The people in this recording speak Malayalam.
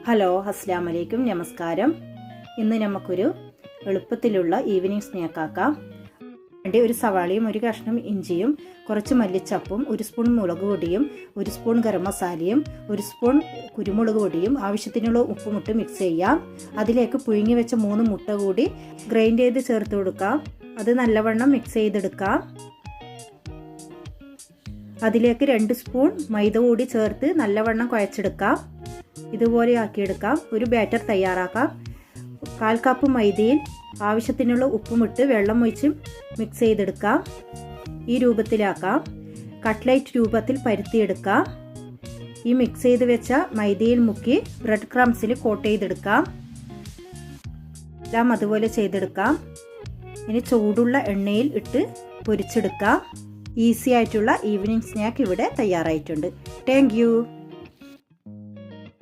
ഹലോ അസ്സലാമു അലൈക്കും നമസ്കാരം. ഇന്ന് നമുക്കൊരു എളുപ്പത്തിലുള്ള ഈവനിങ് സ്നാക്ക് ആക്കാം. വേണ്ടി ഒരു സവാളയും ഒരു കഷ്ണം ഇഞ്ചിയും കുറച്ച് മല്ലിച്ചപ്പും ഒരു സ്പൂൺ മുളക് പൊടിയും ഒരു സ്പൂൺ ഗരം മസാലയും ഒരു സ്പൂൺ കുരുമുളക് പൊടിയും ആവശ്യത്തിനുള്ള ഉപ്പുമിട്ട് മിക്സ് ചെയ്യാം. അതിലേക്ക് പുഴുങ്ങി വെച്ച 3 മുട്ട കൂടി ഗ്രൈൻഡ് ചെയ്ത് ചേർത്ത് കൊടുക്കാം. അത് നല്ലവണ്ണം മിക്സ് ചെയ്തെടുക്കാം. അതിലേക്ക് 2 സ്പൂൺ മൈദ കൂടി ചേർത്ത് നല്ലവണ്ണം കുഴച്ചെടുക്കാം. ഇതുപോലെ ആക്കിയെടുക്കാം. ഒരു ബാറ്റർ തയ്യാറാക്കാം. 1/4 കപ്പ് മൈദയിൽ ആവശ്യത്തിനുള്ള ഉപ്പുമിട്ട് വെള്ളം ഒഴിച്ച് മിക്സ് ചെയ്തെടുക്കാം. ഈ രൂപത്തിലാക്കാം. കട്ട്ലൈറ്റ് രൂപത്തിൽ പരുത്തിയെടുക്കാം. ഈ മിക്സ് ചെയ്ത് വെച്ച മൈദയിൽ മുക്കി ബ്രെഡ് ക്രംസിൽ കോട്ട് ചെയ്തെടുക്കാം. എല്ലാം അതുപോലെ ചെയ്തെടുക്കാം. ഇനി ചൂടുള്ള എണ്ണയിൽ ഇട്ട് പൊരിച്ചെടുക്കാം. ഈസി ആയിട്ടുള്ള ഈവനിങ് സ്നാക്ക് ഇവിടെ തയ്യാറായിട്ടുണ്ട്. Thank you.